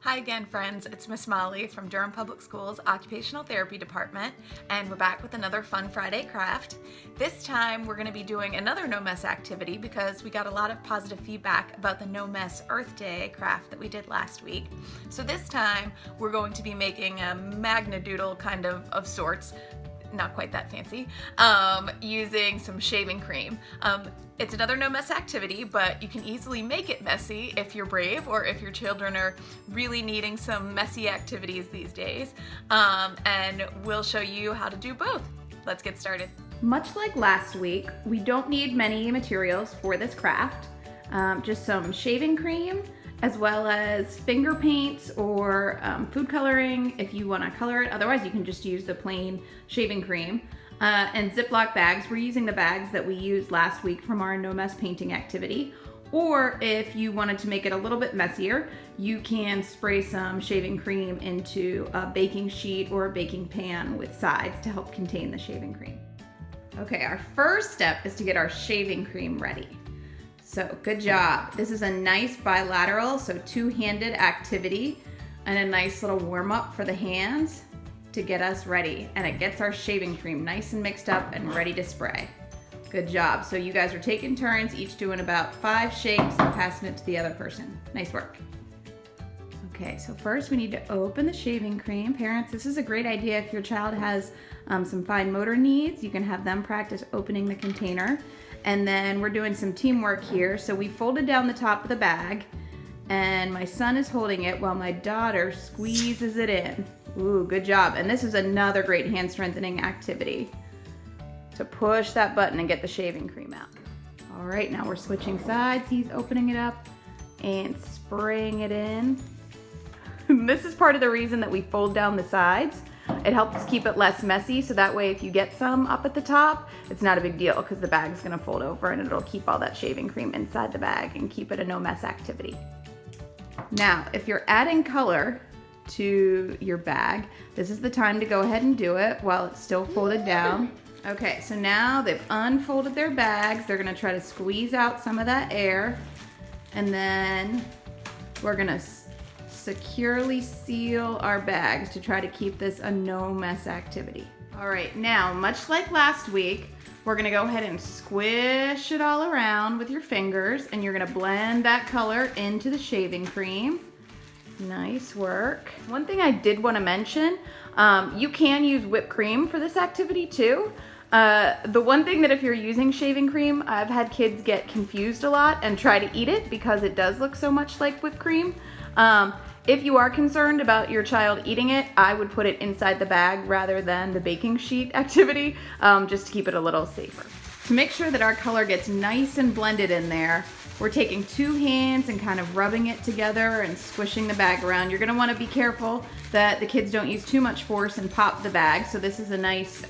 Hi again, friends. It's Miss Molly from Durham Public Schools Occupational Therapy Department, and we're back with another Fun Friday craft. This time we're going to be doing another No Mess activity because we got a lot of positive feedback about the No Mess Earth Day craft that we did last week. So this time we're going to be making a magnadoodle kind of sorts. Not quite that fancy, using some shaving cream. It's another no mess activity, but you can easily make it messy if you're brave or if your children are really needing some messy activities these days. And we'll show you how to do both. Let's get started. Much like last week, we don't need many materials for this craft. Just some shaving cream, as well as finger paints or food coloring if you want to color it. Otherwise, you can just use the plain shaving cream. And Ziploc bags. We're using the bags that we used last week from our no mess painting activity. Or if you wanted to make it a little bit messier, you can spray some shaving cream into a baking sheet or a baking pan with sides to help contain the shaving cream. Okay, our first step is to get our shaving cream ready. So good job. This is a nice bilateral, so two-handed activity and a nice little warm-up for the hands to get us ready. And it gets our shaving cream nice and mixed up and ready to spray. Good job. So you guys are taking turns, each doing about 5 shakes and passing it to the other person. Nice work. Okay, so first we need to open the shaving cream. Parents, this is a great idea if your child has some fine motor needs. You can have them practice opening the container. And then we're doing some teamwork here. So we folded down the top of the bag and my son is holding it while my daughter squeezes it in. Ooh, good job. And this is another great hand strengthening activity to push that button and get the shaving cream out. All right, now we're switching sides. He's opening it up and spraying it in. This is part of the reason that we fold down the sides. It helps keep it less messy, so that way if you get some up at the top, it's not a big deal because the bag's gonna fold over and it'll keep all that shaving cream inside the bag and keep it a no mess activity. Now, if you're adding color to your bag, this is the time to go ahead and do it while it's still folded down. Okay, so now they've unfolded their bags. They're gonna try to squeeze out some of that air, and then we're gonna securely seal our bags to try to keep this a no mess activity. All right, now, much like last week, we're gonna go ahead and squish it all around with your fingers, and you're gonna blend that color into the shaving cream. Nice work. One thing I did want to mention, you can use whipped cream for this activity too. The one thing that if you're using shaving cream, I've had kids get confused a lot and try to eat it because it does look so much like whipped cream. If you are concerned about your child eating it, I would put it inside the bag rather than the baking sheet activity, just to keep it a little safer. To make sure that our color gets nice and blended in there, we're taking 2 hands and kind of rubbing it together and squishing the bag around. You're gonna wanna be careful that the kids don't use too much force and pop the bag, so this is a nice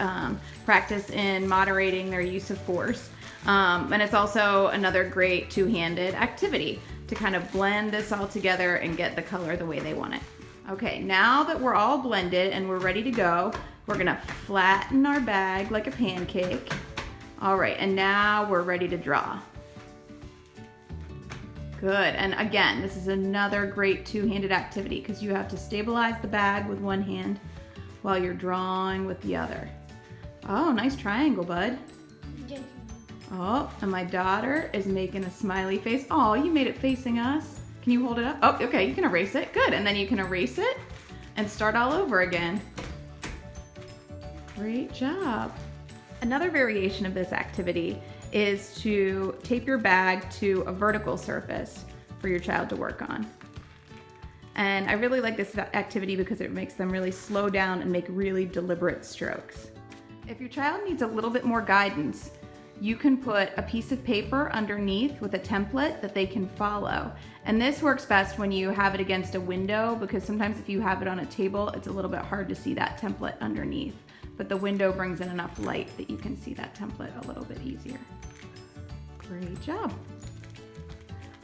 practice in moderating their use of force. And it's also another great two-handed activity to kind of blend this all together and get the color the way they want it. Okay, now that we're all blended and we're ready to go, we're gonna flatten our bag like a pancake. All right, and now we're ready to draw. Good, and again, this is another great two-handed activity because you have to stabilize the bag with one hand while you're drawing with the other. Oh, nice triangle, bud. Oh, and my daughter is making a smiley face. Oh, you made it facing us. Can you hold it up? Oh, okay, you can erase it. Good, and then you can erase it and start all over again. Great job. Another variation of this activity is to tape your bag to a vertical surface for your child to work on. And I really like this activity because it makes them really slow down and make really deliberate strokes. If your child needs a little bit more guidance, you can put a piece of paper underneath with a template that they can follow. And this works best when you have it against a window because sometimes if you have it on a table, it's a little bit hard to see that template underneath. But the window brings in enough light that you can see that template a little bit easier. Great job.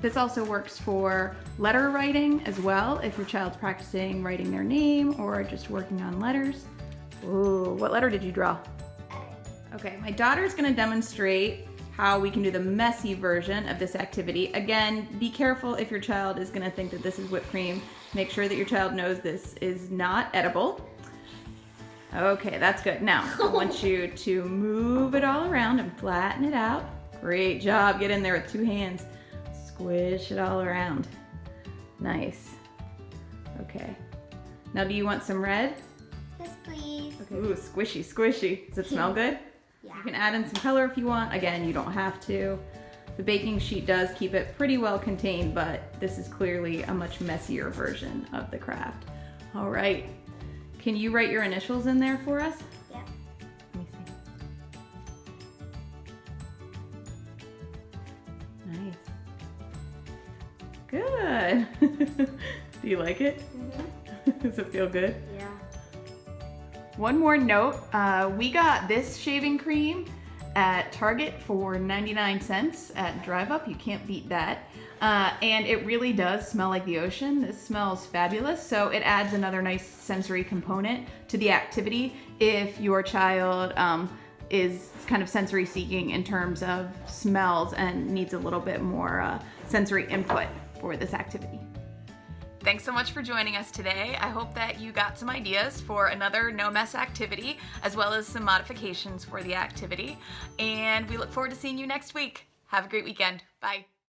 This also works for letter writing as well if your child's practicing writing their name or just working on letters. Ooh, what letter did you draw? Okay, my daughter's gonna demonstrate how we can do the messy version of this activity. Again, be careful if your child is gonna think that this is whipped cream. Make sure that your child knows this is not edible. Okay, that's good. Now, I want you to move it all around and flatten it out. Great job. Get in there with 2 hands. Squish it all around. Nice. Okay. Now, do you want some red? Yes, please. Okay. Ooh, squishy, squishy. Does it smell good? Yeah. You can add in some color if you want. Again, you don't have to. The baking sheet does keep it pretty well contained, but this is clearly a much messier version of the craft. All right. Can you write your initials in there for us? Yeah. Let me see. Nice. Good. Do you like it? Mm-hmm. Does it feel good? Yeah. One more note, we got this shaving cream at Target for 99 cents at Drive Up. You can't beat that. And it really does smell like the ocean. This smells fabulous. So it adds another nice sensory component to the activity if your child is kind of sensory seeking in terms of smells and needs a little bit more sensory input for this activity. Thanks so much for joining us today. I hope that you got some ideas for another no mess activity, as well as some modifications for the activity. And we look forward to seeing you next week. Have a great weekend. Bye.